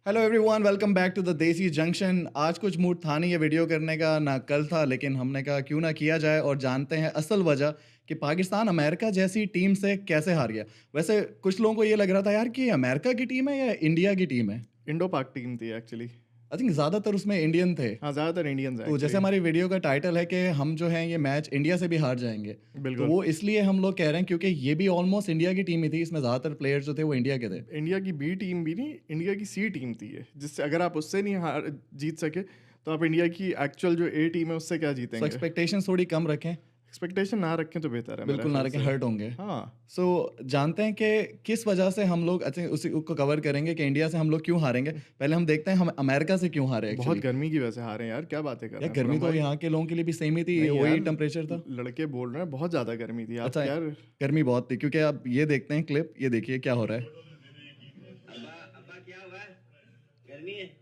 Hello everyone, welcome back to the desi junction. आज कुछ mood था नहीं ये वीडियो करने का, ना कल था, लेकिन हमने कहा क्यों ना किया जाए और जानते हैं असल वजह कि पाकिस्तान अमेरिका जैसी टीम से कैसे हार गया। वैसे कुछ लोगों को ये लग रहा था यार कि ये अमेरिका की टीम है या इंडिया की टीम है। इंडो पाक टीम थी एक्चुअली। आई थिंक ज़्यादातर उसमें इंडियन थे। हाँ, ज़्यादातर इंडियंस हैं तो जैसे एक्चुअली। हमारी वीडियो का टाइटल है कि हम जो है ये मैच इंडिया से भी हार जाएंगे, तो बिल्कुल। वो इसलिए हम लोग कह रहे हैं क्योंकि ये भी ऑलमोस्ट इंडिया की टीम ही थी। इसमें ज़्यादातर प्लेयर्स जो थे वो इंडिया के थे। इंडिया की बी टीम भी नहीं, इंडिया की सी टीम थी ये, जिससे अगर आप उससे नहीं हार जीत सके तो आप इंडिया की एक्चुअल जो ए टीम है उससे क्या सो जीतेंगे। एक्सपेक्टेशंस थोड़ी कम रखें, एक्सपेक्टेशन ना रखें तो बेहतर है मेरे बिल्कुल ना ख्याल रखें, से। हर्ट होंगे। हाँ, सो जानते हैं कि किस वजह से हम लोग अच्छा उसी को कवर करेंगे कि इंडिया से हम लोग क्यों हारेंगे। पहले हम देखते हैं हम अमेरिका से क्यों हारे बहुत एक्चुअली। गर्मी की वजह से हारे हैं यार, क्या बातें कर यार रहे हैं गर्मी खुरम तो भाई। यहाँ के लोगों के लिए भी सेम ही थी, नहीं वही यार, टेम्परेचर था। लड़के बोल रहे हैं बहुत ज़्यादा गर्मी थी। आप अच्छा, यार गर्मी बहुत थी क्योंकि आप ये देखते हैं क्लिप, ये देखिए क्या हो रहा है। अब्बा अब्बा क्या हुआ? गर्मी है।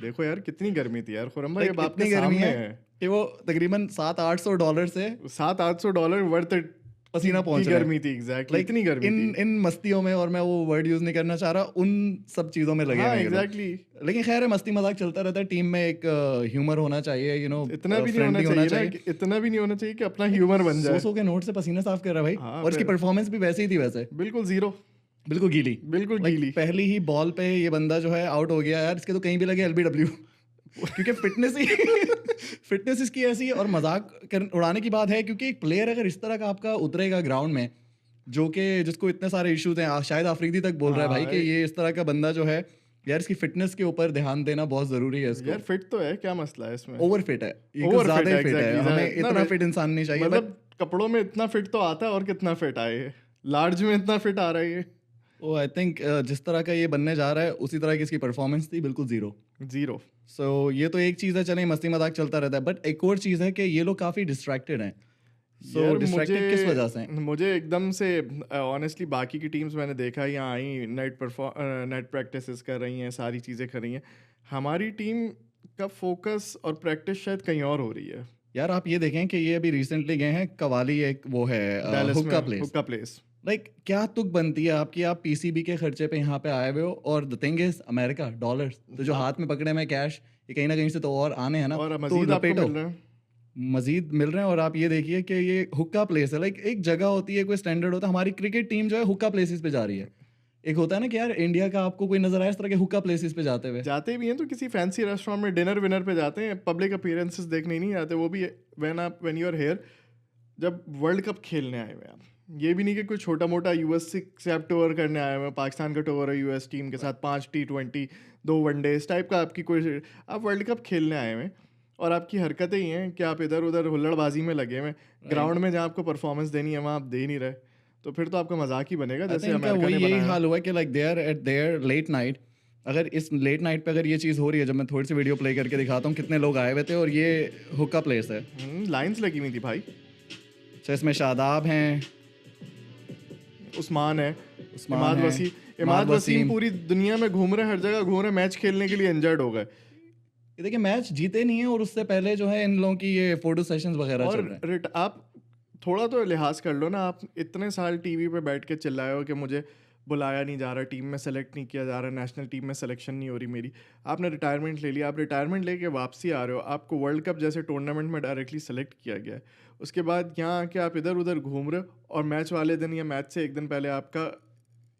देखो यार कितनी गर्मी थी यार खुरम भाई, लाइक अब आपके इतनी गर्मी सामने है है। कि वो तकरीबन $700-800 से $700-800 वर्थ पसीना की पहुंच रहा है। गर्मी थी। एग्जैक्टली, लाइक इतनी गर्मी इन थी। इन मस्तियों में, और मैं वो वर्ड यूज नहीं करना चाह रहा, उन सब चीजों में लगे हाँ हुए हैं ये लोग। एग्जैक्टली। लेकिन खैर है, मस्ती मजाक चलता रहता है। टीम में एक ह्यूमर होना चाहिए, इतना भी नहीं होना फ्रेंडली चाहिए होना ना चाहिए। इतना भी नहीं होना चाहिए कि अपना ह्यूमर बन जाए। 100 के नोट से पसीना साफ कर रहा है भाई, हाँ और इसकी फिर परफॉर्मेंस भी वैसी ही थी वैसे, बिल्कुल जीरो। बिल्कुल गीली। बिल्कुल लाइक गीली। पहली ही बॉल पे ये बंदा जो है आउट हो गया यार। इसके तो कहीं भी लगे एलबीडब्ल्यू क्योंकि फिटनेस ही फिटनेस इसकी ऐसी है। और उड़ाने की बात है क्योंकि एक प्लेयर अगर इस तरह का आपका उतरेगा ग्राउंड में, जो कि जिसको इतने सारे इश्यूज हैं, शायद अफरीदी तक बोल रहा है भाई हाँ कि ये इस तरह का बंदा जो है यार, इसकी फिटनेस के ऊपर ध्यान देना बहुत जरूरी है इसको। यार फिट तो है, क्या मसला है इसमें। ओवर फिट है ये, कुछ ओवर ज्यादा फिट ही है फिट है। एग्जैक्टली। हमें इतना फिट इंसान नहीं चाहिए, बट मतलब कपड़ों में इतना फिट तो आता है और कितना फिट आए, लार्ज में इतना फिट आ रहा है ये। वो आई थिंक जिस तरह का ये बनने जा रहा है उसी तरह की इसकी परफॉर्मेंस थी, बिल्कुल जीरो। जीरो। सो ये तो एक चीज़ है, चलें मस्ती मजाक चलता रहता है, बट एक और चीज़ है कि ये लोग काफ़ी डिस्ट्रैक्टेड हैं। सो यार डिस्ट्रैक्टेड किस वजह से हैं? मुझे एकदम से ऑनेस्टली बाकी की टीम्स मैंने देखा यहाँ आई नेट प्रैक्टिसेस कर रही हैं, सारी चीज़ें कर रही हैं। हमारी टीम का फोकस और प्रैक्टिस शायद कहीं और हो रही है। यार आप ये देखें कि ये अभी रिसेंटली गए हैं कवाली, एक वो है डैलस में हुक्का प्लेस। हुक्का प्लेस। लाइक क्या तुक बनती है आपकी, आप पीसीबी के खर्चे पे यहाँ पे आए हुए हो, और the thing is America dollars, तो जो हाथ में पकड़े में कैश, ये कहीं ना कहीं से तो और आने हैं ना, और तो मजीद आपको लपेटो, मिल रहे हैं। मजीद मिल रहे हैं। और आप ये देखिए कि ये हुक्का प्लेस है। लाइक एक जगह होती है, कोई स्टैंडर्ड होता है। हमारी क्रिकेट टीम जो है हुक्का प्लेसेस पे जा रही है। एक होता है ना कि यार इंडिया का आपको कोई नजर आया इस तरह के हुक्का प्लेसेस पे जाते हुए? जाते भी हैं तो किसी फैंसी रेस्टोरेंट में डिनर विनर पे जाते हैं, पब्लिक अपीयरेंसेस देखने नहीं जाते। वो भी व्हेन यू आर हेयर, जब वर्ल्ड कप खेलने आए हुए हैं आप। ये भी नहीं कि कोई छोटा मोटा यूएस से आप टूर करने आए हुए हैं। पाकिस्तान का टूर है यूएस टीम के साथ, 5 T20, 2 वनडे इस टाइप का आपकी कोई, आप वर्ल्ड कप खेलने आए हुए हैं और आपकी हरकतें ही हैं कि आप इधर उधर हुल्लड़बाजी में लगे हुए हैं। ग्राउंड में जहाँ आपको परफॉर्मेंस देनी है वहाँ आप दे नहीं रहे, तो फिर तो आपका मजाक ही बनेगा आई जैसे थिंक अमेरिका वही ने यही बनाया। हाल हुआ है कि like there at there late night. अगर इस लेट नाइट पे अगर ये चीज़ हो रही है, जब मैं थोड़ी सी वीडियो प्ले करके दिखाता हूँ कितने लोग आए हुए थे, और ये हुक्का प्लेस है। लाइंस लगी हुई थी भाई। तो इसमें शादाब हैं, उस्मान है, उस्मान इमाद है, वसीम। इमाद इमाद वसीम वसीम। पूरी दुनिया में घूम रहे, हर जगह घूम रहे, मैच खेलने के लिए इंजर्ड हो गए। ये देखिए मैच जीते नहीं है, और उससे पहले जो है इन लोगों की ये फोटो सेशंस वगैरह चल रहे हैं। और आप थोड़ा तो लिहाज कर लो ना। आप इतने साल टीवी पे बैठ के चिल्लाए हो कि मुझे बुलाया नहीं जा रहा, टीम में सेलेक्ट नहीं किया जा रहा, नेशनल टीम में सिलेक्शन नहीं हो रही मेरी। आपने रिटायरमेंट ले लिया, आप रिटायरमेंट लेके वापसी आ रहे हो, आपको वर्ल्ड कप जैसे टूर्नामेंट में डायरेक्टली सेलेक्ट किया गया है। उसके बाद यहाँ आके आप इधर उधर घूम रहे हो, और मैच वाले दिन या मैच से एक दिन पहले आपका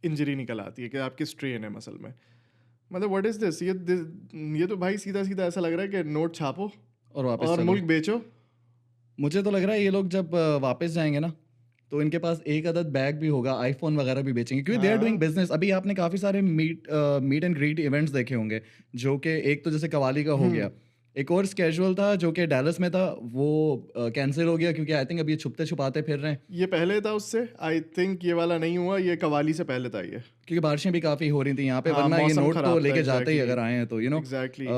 इंजरी निकल आती है कि आपकी स्ट्रेन है मसल में। मतलब व्हाट इज़ दिस? ये तो भाई सीधा सीधा ऐसा लग रहा है कि नोट छापो और वापस और चलो। मुल्क बेचो। मुझे तो लग रहा है ये लोग जब वापस जाएंगे ना, तो इनके पास एक अदद बैग भी होगा, आईफोन वगैरह भी बेचेंगे, क्योंकि दे आर डूइंग बिजनेस। अभी आपने काफ़ी सारे मीट एंड ग्रीट इवेंट्स देखे होंगे, जो कि एक तो जैसे कवाली का हो गया, एक और स्केजुअल था जो कि डैलस में था, वो कैंसिल हो गया क्योंकि आई थिंक अभी ये छुपते छुपाते फिर रहे हैं, ये पहले था उससे, आई थिंक ये वाला नहीं हुआ, ये कवाली से पहले था ये। क्योंकि बारिशें भी काफ़ी हो रही थी यहाँ पे। हाँ, वरना ये मौसम नोट तो खराब था, लेके जाते ही exactly, अगर आए हैं तो exactly।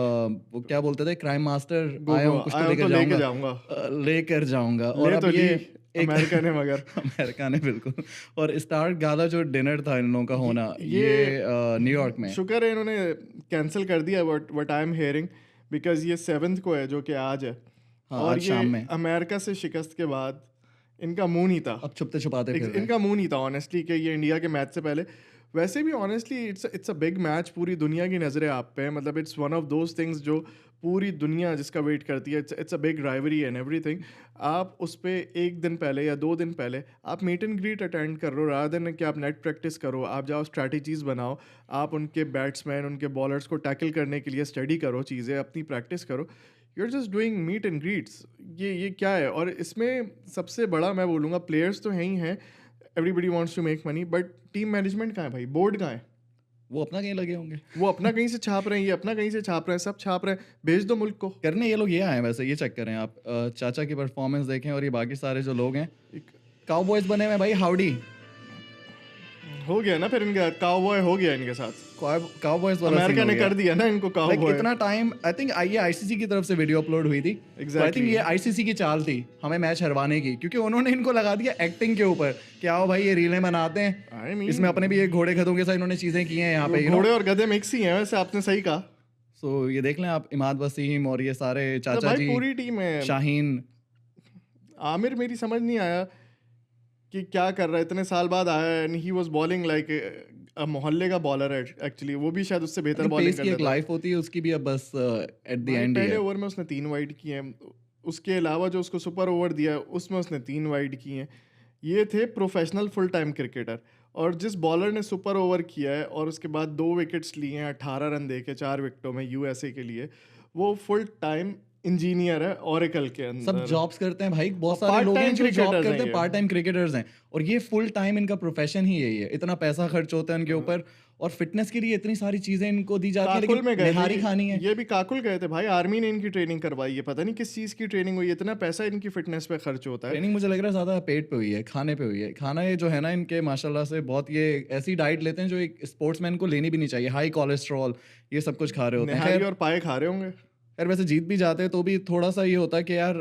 वो क्या बोलते थे, क्राइम मास्टर गो आया गो हूँ, कुछ आया तो हूँ तो लेके लेके जाऊंगा, जाऊंगा। लेकर जाऊंगा। और ले अब तो ली ये अमेरिका ने मगर। अमेरिका ने, बिल्कुल। और स्टार गाला जो डिनर था इन लोगों का होना, ये न्यूयॉर्क में। शुक्र है इन्होंने कैंसिल कर दिया, what I am hearing, because ये 7th को है जो कि आज है। हाँ, और आज ये शाम में। अमेरिका से शिकस्त के बाद इनका मुंह नहीं था, अब छुपते छुपाते फिर रहे हैं। इनका मुंह नहीं था ऑनेस्टली कि ये इंडिया के मैच से पहले वैसे भी honestly it's a big match, पूरी दुनिया की नज़रें आप पे हैं, मतलब it's one of those things जो पूरी दुनिया जिसका वेट करती है, it's a big rivalry and everything. आप उस पे एक दिन पहले या 2 दिन पहले आप मीट एंड ग्रीट अटेंड कर लो, रादर देन कि आप नेट प्रैक्टिस करो, आप जाओ स्ट्रैटेजीज़ बनाओ, आप उनके बैट्समैन उनके बॉलर्स को टैकल करने के लिए स्टडी करो, चीज़ें अपनी प्रैक्टिस करो। You are just doing meet and greets, ये क्या है? और इसमें सबसे बड़ा मैं बोलूँगा, प्लेयर्स तो हैं ही हैं, everybody wants to make money, but team management कहाँ है भाई? बोर्ड कहाँ है? वो अपना कहीं लगे होंगे वो अपना कहीं से छाप रहे हैं, ये अपना कहीं से छाप रहे हैं, सब छाप रहे हैं, भेज दो मुल्क को। करने। ये लोग ये आए हैं वैसे, ये चेक करें आप, चाचा की परफॉर्मेंस देखें और ये बाकी सारे जो लोग हैं काउबॉयज बने हुए हैं भाई, हाउडी हो गया ना फिर इनका काउबॉय, हो गया इनके साथ। काउबॉयज वाला scene अमेरिका हो ने गया। कर दिया ना इनको Like, काउबॉय। इतना टाइम आई थिंक ये आईसीसी की तरफ से वीडियो अपलोड हुई थी। आई Exactly. थिंक ये आईसीसी की चाल थी हमें मैच हरवाने की, क्योंकि उन्होंने इनको लगा दिया एक्टिंग के ऊपर कि आओ भाई ये रीलें बनाते हैं। I mean, इसमें अपने भी ये घोड़े खतों के साथ इन्होंने चीजें की हैं यहाँ पे, घोड़े और गधे मिक्स ही हैं वैसे, आपने सही कहा। सो ये देख लें आप, इमाद वसीम और ये सारे तो चाचा भाई जी, पूरी टीम है। शाहीन। आमिर मेरी समझ नहीं आया कि क्या कर रहा है, इतने साल बाद आया है, and he was bowling like मोहल्ले का बॉलर है एक्चुअली, वो भी शायद उससे बेहतर बॉलिंग पेस कर की एक लेता है। लाइफ होती है उसकी भी, अब बस एट द भाई, एंड पहले ओवर में उसने 3 वाइड किए हैं, उसके अलावा जो उसको सुपर ओवर दिया है उसमें उसने 3 वाइड किए हैं। ये थे प्रोफेशनल फुल टाइम क्रिकेटर, और जिस बॉलर ने सुपर ओवर किया है और उसके बाद 2 विकेट्स लिए हैं 18 रन दे के 4 विकेटों में यूएसए के लिए, वो फुल टाइम इंजीनियर है ओरेकल के अंदर। सब जॉब्स करते हैं भाई, बहुत और सारे लोग हैं part-time जो जॉब cricketers करते हैं हैं, ये। पार्ट टाइम क्रिकेटर्स हैं, और ये फुल टाइम इनका प्रोफेशन ही यही है। इतना पैसा खर्च होता है इनके ऊपर, और फिटनेस के लिए इतनी सारी चीजें इनको दी जाती है, काकुल में लेकिन गए निहारी थे, खानी है। ये भी काकुल गए थे भाई, आर्मी ने इनकी ट्रेनिंग करवाई है, पता नहीं किस चीज़ की ट्रेनिंग हुई है, इतना पैसा इनकी फिटनेस पे खर्च होता है। ट्रेनिंग मुझे लग रहा है ज्यादा पेट पे हुई है, खाने पे हुई है। खाना ये जो है ना इनके माशाल्लाह से बहुत, ये ऐसी डाइट लेते हैं जो एक स्पोर्ट्समैन को लेनी भी नहीं चाहिए। हाई कोलेस्ट्रॉल, ये सब कुछ खा रहे होते हैं। निहारी खैर और पाए खा रहे होंगे। यार वैसे जीत भी जाते हैं तो भी थोड़ा सा ये होता है कि यार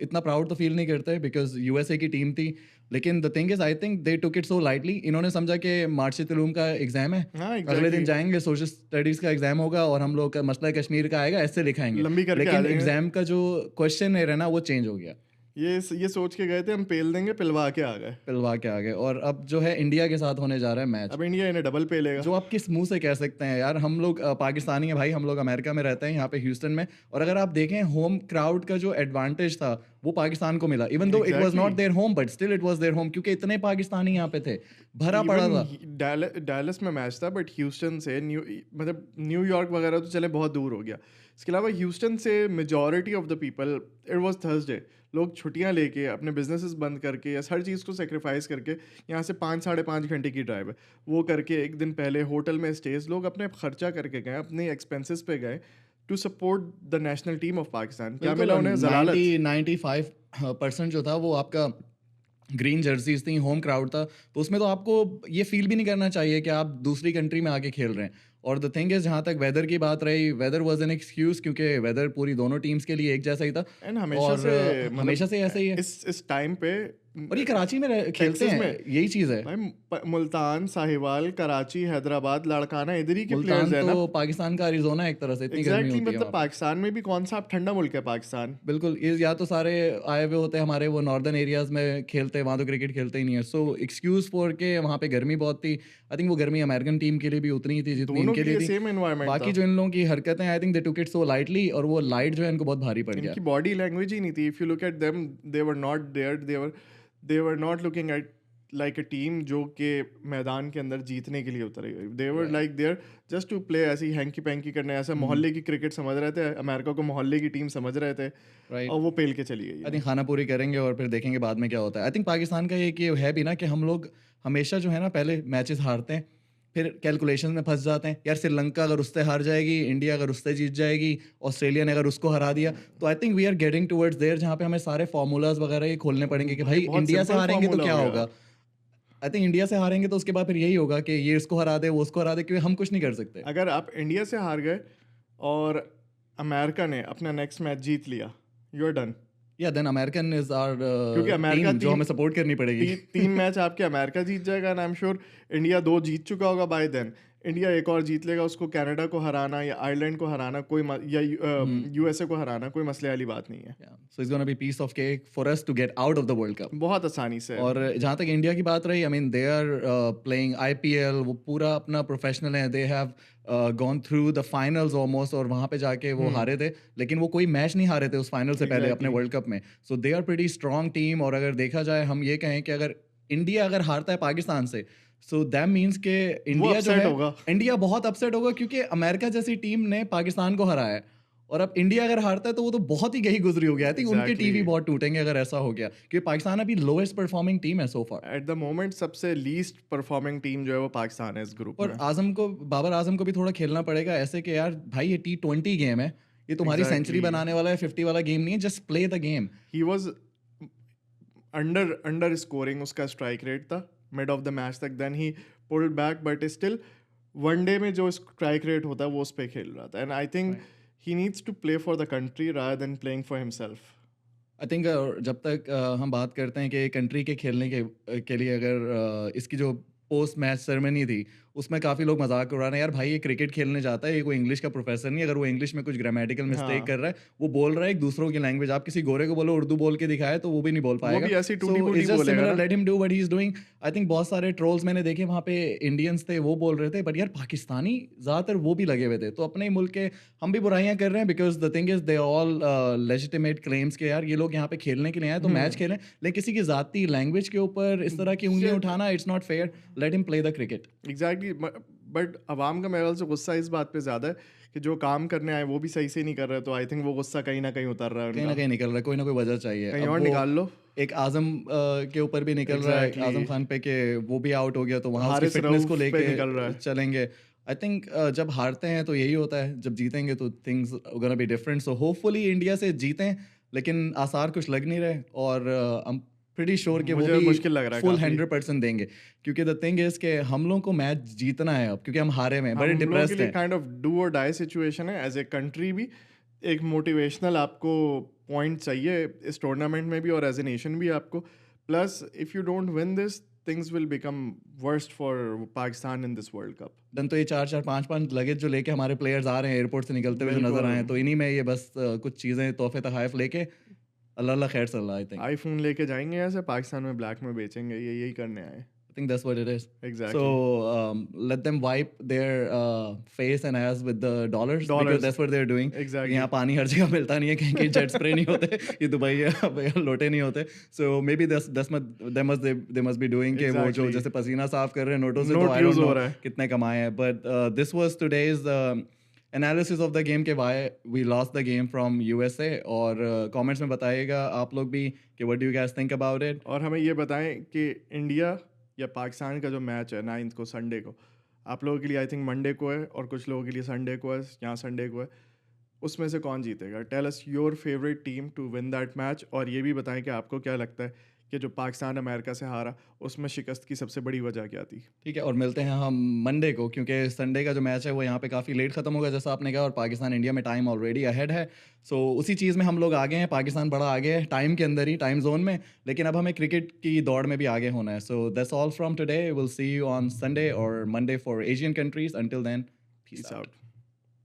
इतना प्राउड तो फील नहीं करते, बिकॉज यूएसए की टीम थी। लेकिन the thing is I think they took it so lightly. इन्होंने समझा कि मार्शित उलूम का एग्जाम है, हाँ, अगले दिन exactly. जाएंगे, सोशल स्टडीज का एग्जाम होगा और हम लोग का मसला कश्मीर का आएगा, ऐसे लिखाएंगे। लंबी करके आ लेकिन जाएंगे। एग्जाम का जो क्वेश्चन है ना वो चेंज हो गया, ये सोच के गए थे हम पेल देंगे, पिलवा के आ गए। पिलवा के आ गए। और अब जो है इंडिया के साथ होने जा रहा है मैच, अब इंडिया इन्हें डबल पेलेगा। जो आप किस मुंह से कह सकते हैं यार। हम लोग पाकिस्तानी है भाई, हम लोग अमेरिका में रहते हैं, यहाँ पे ह्यूस्टन में, और अगर आप देखें होम क्राउड का जो एडवांटेज था वो पाकिस्तान को मिला, even though it was not their home, but still it was their home, क्योंकि इतने पाकिस्तानी यहाँ पे थे, भरा पड़ा था। डैलस में मैच था, बट ह्यूस्टन से मतलब न्यूयॉर्क वगैरह तो चले बहुत दूर हो गया। इसके अलावा ह्यूस्टन से majority of the people, it was Thursday, लोग छुट्टियां लेके अपने बिजनेसेस बंद करके या हर चीज़ को सेक्रीफाइस करके, यहाँ से 5-5.5 घंटे की ड्राइव है, वो करके एक दिन पहले होटल में स्टेज, लोग अपने खर्चा करके गए, अपने एक्सपेंसेस पे गए to support the national team of Pakistan. क्या मिला उन्हें? जलालत। 95% जो था वो आपका ग्रीन जर्सीज थी, होम क्राउड था, तो उसमें तो आपको ये फील भी नहीं करना चाहिए कि आप दूसरी कंट्री में आके खेल रहे हैं। और द थिंग इज, जहाँ तक वेदर की बात रही, वेदर वाज एन एक्सक्यूज, क्योंकि वेदर पूरी दोनों टीम्स के लिए एक जैसा ही था, एंड हमेशा और से मतलब हमेशा से ऐसा ही है। इस टाइम पे, और ये कराची में खेलते Texas हैं, में। यही चीज़ है। भाई मुल्तान, साहिवाल, कराची, हैदराबाद, लड़काना, इधर ही के मुल्तान प्लेयर्स है ना। तो पाकिस्तान का अरिजोना एक तरह से, इतनी गर्मी एग्जैक्टली, होती है मतलब वहाँ पे। पाकिस्तान में भी कौन सा आप ठंडा मुल्क है पाकिस्तान। बिल्कुल, ये या तो सारे आए हुए होते हैं हमारे वो नॉर्दर्न एरियाज में खेलते हैं, वहाँ तो क्रिकेट खेलते ही नहीं है। सो एक्सक्यूज फॉर के वहाँ पे गर्मी बहुत थी। आई थिंक वो गर्मी अमेरिकन टीम के लिए भी उतनी ही थी जितनी दोनों इनके के लिए लिए थी। सेम एनवायरनमेंट बाकी था। जो इन लोगों की हरकतें, I think they took it so lightly, और वो लाइट जो है इनको बहुत भारी पड़ गया। इनकी बॉडी लैंग्वेज ही नहीं थी। If you look at them, they were not there, they were not looking at like a team जो कि मैदान के अंदर जीतने के लिए उतरे गए। They were like there just to play, ऐसी हैंकी पैंकी करने, ऐसे मोहल्ले की क्रिकेट समझ रहे थे, अमेरिका को मोहल्ले की टीम समझ रहे थे, राइट। और वो पेल के चली गई। आई थिंक खाना पूरी करेंगे और फिर देखेंगे बाद में क्या होता है। आई थिंक पाकिस्तान का एक ये है भी ना कि हम लोग हमेशा जो है ना पहले मैचेस हारते हैं, फिर कैलकुलेशन में फंस जाते हैं। यार श्रीलंका अगर उससे हार जाएगी, इंडिया अगर उससे जीत जाएगी, ऑस्ट्रेलिया ने अगर उसको हरा दिया, तो I think we are getting towards there जहाँ पे हमें सारे फार्मूलाज वगैरह ये खोलने पड़ेंगे कि भाई बहुत इंडिया से simple हारेंगे तो formula क्या हो होगा। आई थिंक इंडिया से हारेंगे तो उसके बाद फिर यही होगा कि ये इसको हरा दे, वो उसको हरा दे, क्योंकि हम कुछ नहीं कर सकते। अगर आप इंडिया से हार गए और अमेरिका ने अपना नेक्स्ट मैच जीत लिया, यू आर डन। या देन अमेरिकन इज आवर क्योंकि अमेरिका टीम जो हमें सपोर्ट करनी पड़ेगी। 3 मैच आपके अमेरिका जीत जाएगा, and I am sure India 2 जीत चुका होगा बाय देन। इंडिया एक और जीत लेगा, उसको कनाडा को हराना या आयरलैंड को हराना या यूएसए को हराना कोई मसले वाली बात नहीं है। Yeah. So it's going to be piece of cake for us to get out of the World Cup. बहुत आसानी से। और जहाँ तक इंडिया की बात रही, I mean they are playing IPL, वो पूरा अपना प्रोफेशनल है, they have gone through the finals almost, और वहाँ पे जाके वो हारे थे, लेकिन वो कोई मैच नहीं हारे थे उस फाइनल से पहले अपने वर्ल्ड कप में। So they are pretty strong team. और अगर देखा जाए, हम ये कहें कि अगर इंडिया अगर हारता है पाकिस्तान से, सो दैट मीन्स के इंडिया जो upset है, होगा। इंडिया बहुत अपसेट होगा, क्योंकि अमेरिका जैसी टीम ने पाकिस्तान को हराया है। और अब इंडिया अगर हारता है तो वो तो बहुत ही गही गुजरी हो गया। आई थिंक उनके Exactly. टीवी बहुत टूटेंगे अगर ऐसा हो गया, क्योंकि पाकिस्तान अभी लोएस्ट परफॉर्मिंग टीम है सो फार। एट द मोमेंट सबसे लीस्ट परफॉर्मिंग टीम जो है वो पाकिस्तान है इस ग्रुप और में। आजम को, बाबर आजम को भी थोड़ा खेलना पड़ेगा ऐसे कि यार भाई ये T20 गेम है, ये तुम्हारी सेंचुरी Exactly. बनाने वाला है, 50 वाला गेम नहीं है, just play the game. He was under scoring, उसका स्ट्राइक रेट था मिड ऑफ द मैच तक, then he pulled back, but still one day में जो स्ट्राइक रेट होता है वो उस पे खेल रहा था। And I think he needs to play for the country rather than playing for himself. I think जब तक हम बात करते हैं कि कंट्री के खेलने के लिए, अगर इसकी जो पोस्ट मैच सेरेमनी थी उसमें काफ़ी लोग मजाक उड़ा रहे हैं, यार भाई ये क्रिकेट खेलने जाता है, ये कोई इंग्लिश का प्रोफेसर नहीं। अगर वो इंग्लिश में कुछ ग्रामेटिकल मिस्टेक कर रहा है, वो बोल रहा है एक दूसरों की लैंग्वेज। आप किसी गोरे को बोलो उर्दू बोल के दिखाए तो वो भी नहीं बोल पाएगा। भी ऐसी टूटी-फूटी बोलेगा ना। Let him do what he is doing. I think बहुत सारे ट्रोल्स मैंने देखे वहाँ पे, इंडियंस थे वो बोल रहे थे, बट यार पाकिस्तानी ज़्यादातर वो भी लगे हुए थे। तो अपने ही मुल्क के हम भी बुराइयां कर रहे हैं, because the thing is they all legitimate claims के यार ये लोग यहाँ पे खेलने के लिए आए तो मैच खेलें, लेकिन किसी की जाती लैंग्वेज के ऊपर इस तरह की उंगलियां उठाना, it's not fair. Let him play the cricket. Exactly, but अवाम का मेरे ख्याल से गुस्सा इस बात पे ज़्यादा है कि जो काम करने आए वो भी सही से नहीं कर रहे, तो आई थिंक वो गुस्सा कहीं ना कहीं उतर रहा है कहीं ना उनका। कहीं निकल रहा है, कोई ना कोई वजह चाहिए। कहीं अब और वो निकाल लो। एक आजम के ऊपर भी निकल रहा है, Exactly. आजम खान पे, के वो भी आउट हो गया, तो वहाँ उसकी हारिस फिटनेस को रऊफ पे निकल रहा लेके है। चलेंगे। आई थिंक जब हारते हैं तो यही होता है, जब जीतेंगे तो things gonna be different. So hopefully India से जीतें, लेकिन आसार कुछ लग नहीं रहे, और I'm pretty sure कि वो मुझे भी मुश्किल लग रहा है फुल काफी। 100% देंगे, क्योंकि द थिंग इज के हम लोगों को मैच जीतना है अब, क्योंकि हम हारे में बड़े हम लोगों के डिप्रेस्ड लिए हैं। काइंड ऑफ डू और डाई सिचुएशन है एज ए कंट्री भी। एक मोटिवेशनल आपको पॉइंट चाहिए इस टूर्नामेंट में भी और एज ए नेशन भी आपको। Plus if you don't win this, things will become worst for Pakistan in this world cup. Then तो ये 4-4 5-5 लगेज जो लेके हमारे प्लेयर्स आ रहे हैं एयरपोर्ट से निकलते हुए जो नजर आए हैं, तो इन्हीं में ये बस कुछ चीज़ें तोहफे तहाइफ लेके अल्लाह अल्लाह खैर सल्ला। आई थिंक आईफोन लेके जाएंगे यहाँ से, पाकिस्तान में ब्लैक में बेचेंगे, ये यही करने आए। I think that's what it is. Exactly. So let them wipe their face and ass with the dollars, Dollars. because that's what they're doing. Exactly. यहाँ पानी हर जगह मिलता नहीं है, कहीं कहीं जेट स्प्रे नहीं होते, ये दुबई है, अब यहाँ लोटे नहीं होते. So maybe they must be doing कि वो जो Exactly. जैसे पसीना साफ कर रहे हैं नोटों से, Note तो I use don't हो know रहा है. कितने कमाए हैं. But this was today's analysis of the game के why we lost the game from USA. और कमेंट्स में बताइएगा आप लोग भी कि what do you guys think about it. और हमें ये बताएं कि इंडिया या पाकिस्तान का जो मैच है 9th को संडे को, आप लोगों के लिए आई थिंक मंडे को है और कुछ लोगों के लिए संडे को है, यहाँ संडे को है, उसमें से कौन जीतेगा? Tell us your favourite team to win that match. और ये भी बताएं कि आपको क्या लगता है कि जो पाकिस्तान अमेरिका से हारा उसमें शिकस्त की सबसे बड़ी वजह क्या थी? ठीक है, और मिलते हैं हम मंडे को, क्योंकि संडे का जो मैच है वो यहाँ पे काफ़ी लेट ख़त्म होगा जैसा आपने कहा, और पाकिस्तान इंडिया में टाइम ऑलरेडी अहेड है। सो उसी चीज़ में हम लोग आगे हैं, पाकिस्तान बड़ा आगे है टाइम के अंदर ही, टाइम जोन में, लेकिन अब हमें क्रिकेट की दौड़ में भी आगे होना है। So that's all from today, will see you on Sunday और Monday for Asian countries. Until then, peace out.